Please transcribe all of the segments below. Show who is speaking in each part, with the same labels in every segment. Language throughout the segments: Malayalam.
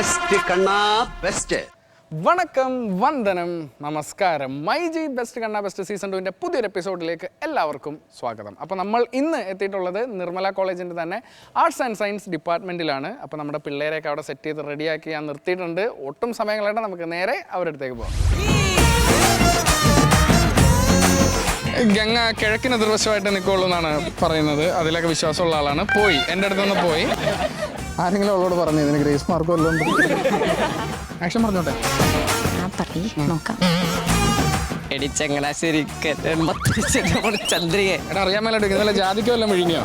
Speaker 1: ബെസ്റ്റ് കണ്ണാ ബെസ്റ്റ്.
Speaker 2: വണക്കം, വന്ദനം, നമസ്കാരം. My G best Kanna best season 2ൻ്റെ പുതിയൊരു എപ്പിസോഡിലേക്ക് എല്ലാവർക്കും സ്വാഗതം. അപ്പോൾ നമ്മൾ ഇന്ന് എത്തിയിട്ടുള്ളത് നിർമ്മല കോളേജിൻ്റെ തന്നെ ആർട്സ് ആൻഡ് സയൻസ് ഡിപ്പാർട്ട്മെൻറ്റിലാണ്. അപ്പോൾ നമ്മുടെ പിള്ളേരെയൊക്കെ അവിടെ സെറ്റ് ചെയ്ത് റെഡിയാക്കി ഞാൻ നിർത്തിയിട്ടുണ്ട്. ഒട്ടും സമയങ്ങളായിട്ട് നമുക്ക് നേരെ അവരുടെ അടുത്തേക്ക് പോകാം. ഗംഗ കിഴക്കിന് എതിർവശമായിട്ട് നിൽക്കുള്ളൂ എന്നാണ് പറയുന്നത്. അതിലൊക്കെ വിശ്വാസമുള്ള ആളാണ്. പോയി എൻ്റെ അടുത്തുനിന്ന് പോയി. ആരെങ്കിലും അവളോട് പറഞ്ഞു ഇതിന് ഗ്രേസ് മാർക്കോ വല്ലതും ആക്ഷൻ പറഞ്ഞോട്ടെ.
Speaker 3: ചന്ദ്രിക
Speaker 2: എടാ അറിയാൻ മേലോട്ട് ഇന്നലെ ജാതിക്കോ എല്ലാം വിഴുങ്ങിയോ?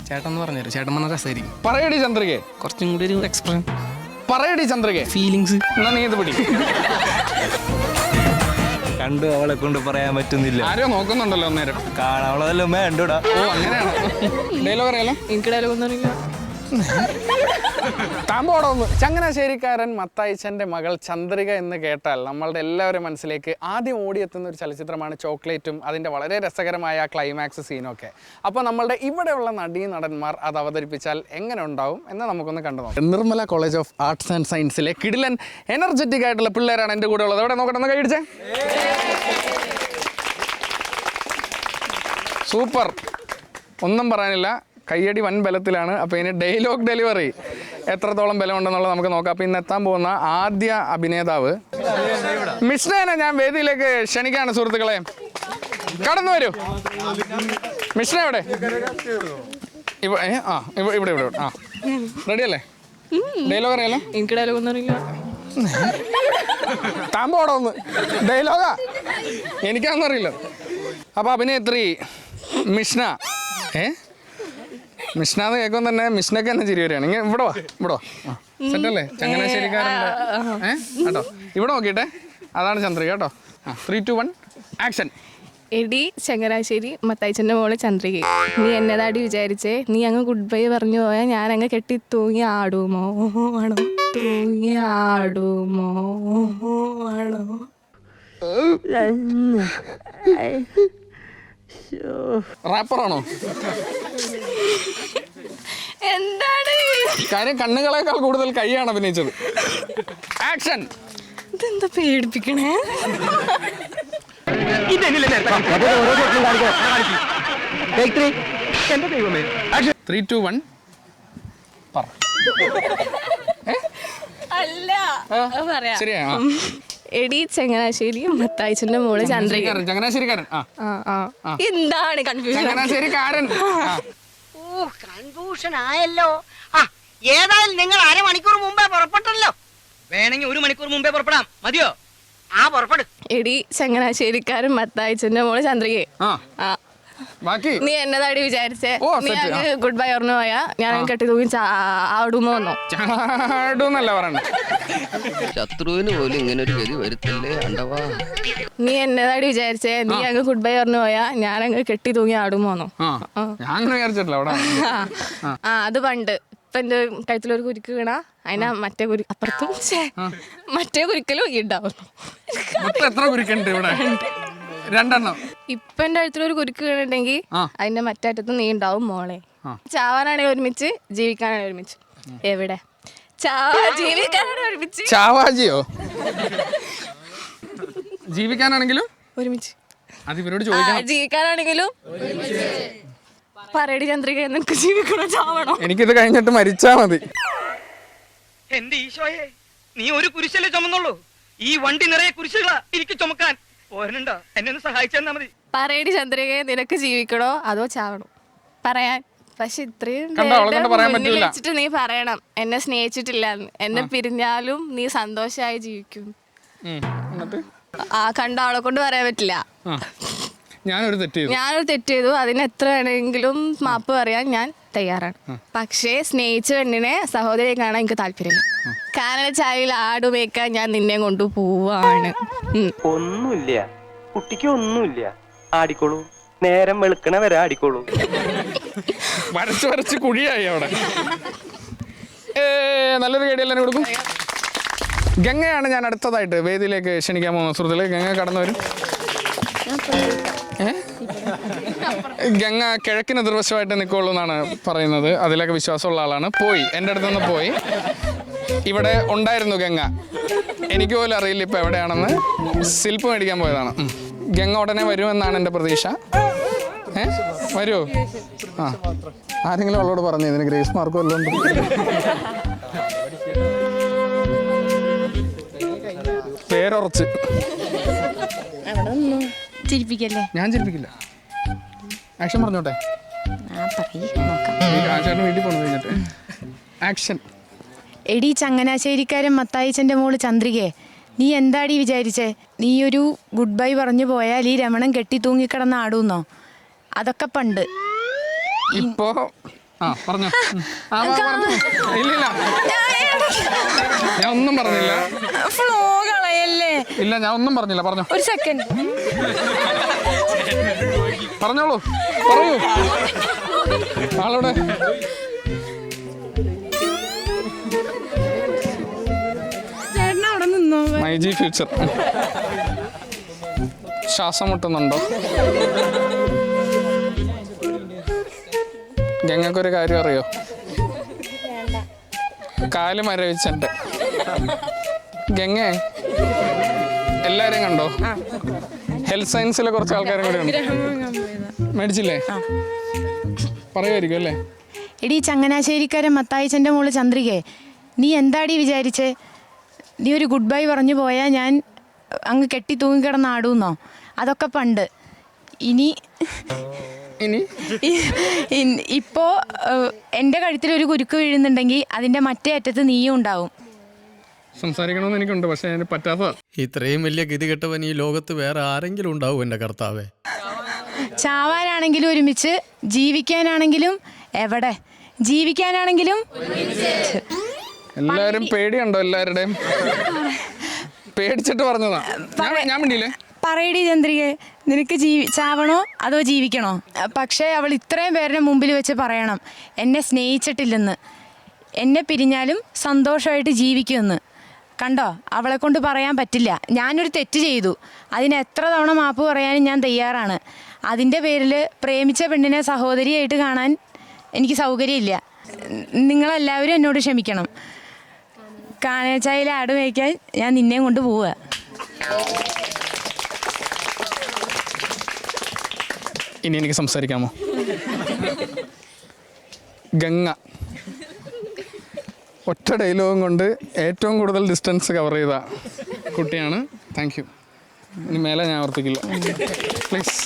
Speaker 3: ചേട്ടൻ പറഞ്ഞു ചേട്ടൻ പറഞ്ഞ രസമായിരിക്കും.
Speaker 2: പറയടി ചന്ദ്രികെ,
Speaker 3: കുറച്ചും കൂടി ഒരു എക്സ്പ്രഷൻ
Speaker 2: പറയടി ചന്ദ്രികെ,
Speaker 3: ഫീലിങ്സ്.
Speaker 2: എന്നാ നീ ഇത് പിടി.
Speaker 4: കണ്ടു അവളെ കൊണ്ട് പറയാൻ പറ്റുന്നില്ല.
Speaker 2: ആരോ നോക്കുന്നുണ്ടല്ലോ അന്നേരം.
Speaker 4: കാണാവളല്ലോ വേണ്ടൂടാ.
Speaker 2: ഓ അങ്ങനെയാണ്. ഡയലോഗ് അറിയാലോ?
Speaker 3: എനിക്ക് ഡയലോഗ് ഒന്നും അറിയില്ല.
Speaker 2: താമ്പോടൊന്ന്. ചങ്ങനാശ്ശേരിക്കാരൻ മത്തായിച്ചൻ്റെ മകൾ ചന്ദ്രിക എന്ന് കേട്ടാൽ നമ്മളുടെ എല്ലാവരും മനസ്സിലേക്ക് ആദ്യം ഓടിയെത്തുന്ന ഒരു ചലച്ചിത്രമാണ് ചോക്ലേറ്റും അതിൻ്റെ വളരെ രസകരമായ ക്ലൈമാക്സ് സീനൊക്കെ. അപ്പോൾ നമ്മളുടെ ഇവിടെയുള്ള നടന്മാർ അത് അവതരിപ്പിച്ചാൽ എങ്ങനെ ഉണ്ടാവും എന്ന് നമുക്കൊന്ന് കണ്ടു നോക്കാം. Nirmala college of arts and സയൻസിലെ കിടിലൻ എനർജറ്റിക് ആയിട്ടുള്ള പിള്ളേരാണ് എൻ്റെ കൂടെ ഉള്ളത്. എവിടെ നോക്കട്ടെ, ഒന്ന് കൈയടിച്ചേ. സൂപ്പർ, ഒന്നും പറയാനില്ല. കയ്യടി വൻ ബലത്തിലാണ്. അപ്പോൾ ഇനി ഡയലോഗ് ഡെലിവറി എത്രത്തോളം ബലമുണ്ടെന്നുള്ളത് നമുക്ക് നോക്കാം. അപ്പോൾ ഇന്ന് എത്താൻ പോകുന്ന ആദ്യ അഭിനേതാവ് മിഷ്നേനെ ഞാൻ വേദിയിലേക്ക് ക്ഷണിക്കുകയാണ്. സുഹൃത്തുക്കളെ കടന്നു വരൂ. മിഷ്ന എവിടെ? ഇവിടെ ആ റെഡിയല്ലേ? ഡയലോഗ് അറിയാലോ?
Speaker 3: എനിക്ക് ഡയലോഗ് ഒന്നും അറിയില്ല.
Speaker 2: താമ്പോടോ ഒന്ന്. ഡയലോഗാ എനിക്കാണെന്ന് അറിയില്ല. അപ്പോൾ അഭിനേത്രി മിഷ്ന. മിഷ്ന എന്ന് കേൾക്കുമ്പോൾ തന്നെ മിഷ്നക്ക് തന്നെ ചിരി വരികയാണ്. ഇങ്ങനെ ഇവിടെ വാ സെറ്റല്ലേ? ചങ്ങനാശ്ശേരിക്കാരൻ്റെ കേട്ടോ. ഇവിടെ നോക്കിയിട്ടെ, അതാണ് ചന്ദ്രിക കേട്ടോ. 3, 2, 1 ആക്ഷൻ.
Speaker 3: എടി ചങ്ങനാശ്ശേരി മത്തായിച്ചൻ്റെ മോള് ചന്ദ്രിക, നീ എന്നതാടി വിചാരിച്ചേ? നീ അങ്ങ് ഗുഡ് ബൈ പറഞ്ഞു പോയാൽ ഞാൻ അങ്ങ് കെട്ടി തൂങ്ങി ആടുമോ ആണോ? തൂങ്ങി ആടുമോ ആണോ?
Speaker 2: റാപ്പറാണോ?
Speaker 3: എന്താണ്
Speaker 2: കാര്യം? കണ്ണുകളേക്കാൾ കൂടുതൽ കൈയാണ് അഭിനയിച്ചത്. ആക്ഷൻ.
Speaker 3: ഇതെന്താ പേടിപ്പിക്കണേ?
Speaker 2: 3, 2, 1 പറ.
Speaker 3: അല്ല പറയാ.
Speaker 2: ശരിയാ.
Speaker 3: എടി ചങ്ങനാശ്ശേരി മത്തായിച്ചന്റെ മോള് ചന്ദ്രിക.
Speaker 2: ചങ്ങനാശ്ശേരിക്കാരൻ.
Speaker 3: എന്താണ് കൺഫ്യൂഷൻ?
Speaker 2: ചങ്ങനാശ്ശേരിക്കാരൻ.
Speaker 5: കൺഫ്യൂഷൻ ആയല്ലോ. ഏതായാലും നിങ്ങൾ അരമണിക്കൂർ മുമ്പേ പുറപ്പെട്ടല്ലോ. വേണമെങ്കിൽ 1 മണിക്കൂർ മുമ്പേ പുറപ്പെടാം. മതിയോ? പുറപ്പെടു.
Speaker 3: എടി ചങ്ങനാശ്ശേരിക്കാരൻ മത്തായിച്ചന്റെ മോള് ചന്ദ്രിക.
Speaker 2: ബാക്കി
Speaker 3: നീ എന്നതാടി വിചാരിച്ചേ?
Speaker 2: ഓ,
Speaker 3: നീ
Speaker 2: സെറ്റ്.
Speaker 3: അങ്ങ് ഗുഡ് ബൈ പറഞ്ഞു പോയാ ഞാൻ കെട്ടി തൂങ്ങി ആടുമോ എന്നോ?
Speaker 2: ചാടൂന്നല്ല പറയണ്ട.
Speaker 6: ശത്രുവിന് പോലും ഇങ്ങനെ ഒരു ഗതി വരുത്തല്ലേ അണ്ടവാ.
Speaker 3: നീ എന്നതാടി വിചാരിച്ചേ? നീ അങ്ങ് ഗുഡ് ബൈ പറഞ്ഞു പോയാ ഞാൻ അങ്ങ് കെട്ടി തൂങ്ങി ആടുമോ എന്നോ?
Speaker 2: ഞാൻ അങ്ങനെ വിചാരിച്ചിട്ടില്ല. അവിടെ
Speaker 3: അത് പണ്ട്. ഇപ്പൊ എന്റെ കഴുത്തിലൊരു കുരുക്ക് വീണാ അതിനാ മറ്റേ അപ്പുറത്തും മറ്റേ കുരുക്കലും ഉണ്ടാവുന്നു.
Speaker 2: മൊത്തം എത്ര കുരുക്കുണ്ട് ഇവിടെ? 2 എണ്ണം.
Speaker 3: ഇപ്പൊ എന്റെ കഴുത്തിലൊരു കുരുക്ക് വീണിട്ടുണ്ടെങ്കിൽ അതിന്റെ മറ്ററ്റത്ത് നീ ഉണ്ടാവും മോളെ. ചാവാനാണെങ്കിൽ ഒരുമിച്ച്, ജീവിക്കാനാണെങ്കിൽ ഒരുമിച്ച്. എവിടെ ജീവിക്കാനാണെങ്കിൽ ഒരുമിച്ച്.
Speaker 2: ചാവാജിയോ? ജീവിക്കാനാണെങ്കിലും
Speaker 3: ഒരുമിച്ച്.
Speaker 2: അത് ഇവരോട് ചോദിക്കണം.
Speaker 3: ജീവിക്കാനാണെങ്കിലും പറയടി ചന്ദ്രിക, നിനക്ക് ജീവിക്കണോ ചാവണോ?
Speaker 2: എനിക്കിത് കഴിഞ്ഞിട്ട് മരിച്ചാ മതി.
Speaker 5: എന്റെ ഈശോയെ, നീ ഒരു കുരിശല്ലേ ചുമന്നുള്ളൂ? ഈ വണ്ടി നിറയെ കുരിശുകളാ എനിക്ക് ചുമക്കാൻ. പോരനുണ്ടോ? എന്നെ ഒന്ന് സഹായിച്ചാൽ മതി.
Speaker 3: പറയടി ചന്ദ്രിക, നിനക്ക് ജീവിക്കണോ അതോ ചാവണോ? പറയാൻ. പക്ഷെ ഇത്രയും വെച്ചിട്ട് നീ പറയണം എന്നെ സ്നേഹിച്ചിട്ടില്ല, എന്നെ പിരിഞ്ഞാലും നീ സന്തോഷമായി ജീവിക്കും. കണ്ട ആളെ കൊണ്ട് പറയാൻ പറ്റില്ല.
Speaker 2: ഞാനൊരു
Speaker 3: തെറ്റ് ചെയ്തു, അതിന് എത്ര വേണമെങ്കിലും മാപ്പ് പറയാൻ ഞാൻ തയ്യാറാണ്. പക്ഷേ സ്നേഹിച്ച പെണ്ണിനെ സഹോദരിയെ കാണാൻ എനിക്ക് താല്പര്യമില്ല. കാനനച്ചാലിൽ ആടുമേക്കാൻ ഞാൻ നിന്നെ കൊണ്ടു പോവാണ്.
Speaker 7: ഒന്നുമില്ല കുട്ടിക്ക്, ഒന്നുമില്ല. ആടിക്കോളൂ, നേരം വെളുക്കണ വരെ ആടിക്കോളൂ.
Speaker 2: വരച്ച് കുഴിയായി അവിടെ. നല്ലൊരു കേടിയെല്ലാം കൊടുക്കും. ഗംഗയാണ് ഞാൻ അടുത്തതായിട്ട് വേദിയിലേക്ക് ക്ഷണിക്കാൻ പോകുന്ന. സുഹൃത്തുക്കളെ ഗംഗ കടന്നു വരും. ഗംഗ കിഴക്കിന് എതിർവശമായിട്ട് നിൽക്കുള്ളൂ എന്നാണ് പറയുന്നത്. അതിലൊക്കെ വിശ്വാസമുള്ള ആളാണ്. പോയി എൻ്റെ അടുത്തുനിന്ന് പോയി. ഇവിടെ ഉണ്ടായിരുന്നു ഗംഗ. എനിക്ക് പോലും അറിയില്ല ഇപ്പം എവിടെയാണെന്ന്. ശില്പ് മേടിക്കാൻ പോയതാണ്. ഗംഗ ഉടനെ വരുമെന്നാണ് എൻ്റെ പ്രതീക്ഷ. വരുമോ? ആ, ആരെങ്കിലും അവളോട് പറഞ്ഞു ഇതിന് ഗ്രേസ് മാർക്ക് വല്ലതും ഉണ്ട്? പേരുറച്ച്.
Speaker 3: ചിരിപ്പിക്കല്ലേ?
Speaker 2: ഞാൻ ചിരിപ്പിക്കില്ല. ആക്ഷൻ പറഞ്ഞോട്ടെ. ആശാന്റെ വീട്ടിൽ പോണു കഴിഞ്ഞിട്ട് ആക്ഷൻ.
Speaker 8: എടി ചങ്ങനാശ്ശേരിക്കാരൻ മത്തായിച്ചൻ്റെ മോള് ചന്ദ്രികയെ, നീ എന്താടി വിചാരിച്ചേ? നീ ഒരു ഗുഡ് ബൈ പറഞ്ഞു പോയാൽ ഈ രമണൻ കെട്ടി തൂങ്ങിക്കിടന്ന് ആടുന്നോ? അതൊക്കെ പണ്ട്.
Speaker 2: ഇപ്പോ പറഞ്ഞോ. ഇല്ലില്ല, ഞാൻ ഒന്നും പറഞ്ഞില്ല.
Speaker 8: ഫ്ലോ കളയല്ലേ?
Speaker 2: ഇല്ല, ഞാൻ ഒന്നും പറഞ്ഞില്ല. പറഞ്ഞോ.
Speaker 8: ഒരു സെക്കൻഡ്.
Speaker 2: പറഞ്ഞോളൂ, പറയൂ. ആളോടെ
Speaker 8: ചേട്ടൻ അവിടെ നിന്നോ?
Speaker 2: മൈജി ഫ്യൂച്ചർ. ശ്വാസം മുട്ടുന്നുണ്ടോ? ഗംഗക്കൊരു കാര്യം അറിയോ? കാല് മരവിച്ചെൻ്റെ ഗംഗേ, എല്ലാവരെയും കണ്ടോ? ഹെൽത്ത് സയൻസിലെ കുറച്ച് ആൾക്കാരും കൂടെ ഉണ്ട്. മേടിച്ചില്ലേ? പറയുമായിരിക്കും അല്ലേ?
Speaker 8: എടി ചങ്ങനാശ്ശേരിക്കാരൻ മത്തായിച്ചൻ്റെ മോള് ചന്ദ്രികയെ, നീ എന്താടി വിചാരിച്ചേ? നീ ഒരു ഗുഡ് ബൈ പറഞ്ഞു പോയാൽ ഞാൻ അങ്ങ് കെട്ടി തൂങ്ങിക്കിടന്ന് ആടുന്നോ? അതൊക്കെ പണ്ട്. ഇനി ഇപ്പോ എൻ്റെ കഴുത്തിൽ ഒരു കുരുക്ക് വീഴുന്നുണ്ടെങ്കിൽ അതിൻ്റെ മറ്റേ അറ്റത്ത് നീയും ഉണ്ടാവും.
Speaker 2: സംസാരിക്കണമെന്ന് എനിക്കുണ്ട്, പക്ഷെ അതിന് പറ്റാത്ത.
Speaker 9: ഇത്രയും വലിയ ഗതികെട്ടവൻ ഈ ലോകത്ത് വേറെ ആരെങ്കിലും ഉണ്ടാവും എൻ്റെ കർത്താവേ?
Speaker 8: ചാവാനാണെങ്കിലും ഒരുമിച്ച്, ജീവിക്കാനാണെങ്കിലും എവിടെ, ജീവിക്കാനാണെങ്കിലും.
Speaker 2: എല്ലാവരും പേടിയുണ്ടോ? എല്ലാവരുടെയും പേടിച്ചിട്ട് പറഞ്ഞതാ. ഞാൻ വേണ്ടിയില്ലേ?
Speaker 8: പറയടി ചന്ദ്രിക, നിനക്ക് ചാവണോ അതോ ജീവിക്കണോ? പക്ഷേ അവൾ ഇത്രയും പേരുടെ മുമ്പിൽ വെച്ച് പറയണം എന്നെ സ്നേഹിച്ചിട്ടില്ലെന്ന്, എന്നെ പിരിഞ്ഞാലും സന്തോഷമായിട്ട് ജീവിക്കുമെന്ന്. കണ്ടോ, അവളെ കൊണ്ട് പറയാൻ പറ്റില്ല. ഞാനൊരു തെറ്റ് ചെയ്തു, അതിന് എത്ര തവണ മാപ്പ് പറയാനും ഞാൻ തയ്യാറാണ്. അതിൻ്റെ പേരിൽ പ്രേമിച്ച പെണ്ണിനെ സഹോദരിയായിട്ട് കാണാൻ എനിക്ക് സൗകര്യമില്ല. നിങ്ങളെല്ലാവരും എന്നോട് ക്ഷമിക്കണം. കാനച്ചായിൽ ആട് മേയ്ക്കാൻ ഞാൻ നിന്നെയും കൊണ്ട് പോവുക.
Speaker 2: ഇനി എനിക്ക് സംസാരിക്കാമോ? ഗംഗ ഒറ്റ ഡയലോഗും കൊണ്ട് ഏറ്റവും കൂടുതൽ ഡിസ്റ്റൻസ് കവർ ചെയ്ത കുട്ടിയാണ്. Thank you. ഇനി മേലെ ഞാൻ ഓർത്തിക്കില്ല, പ്ലീസ്.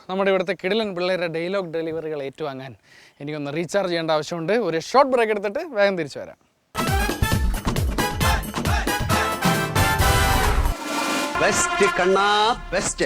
Speaker 2: നമ്മുടെ ഇവിടുത്തെ കിടിലൻ പിള്ളേരുടെ ഡയലോഗ് ഡെലിവറികൾ ഏറ്റുവാങ്ങാൻ എനിക്കൊന്ന് റീചാർജ് ചെയ്യേണ്ട ആവശ്യമുണ്ട്. ഒരു ഷോർട്ട് ബ്രേക്ക് എടുത്തിട്ട് വേഗം തിരിച്ചു വരാം.
Speaker 1: ബെസ്റ്റ് കണ്ണാ ബെസ്റ്റ്.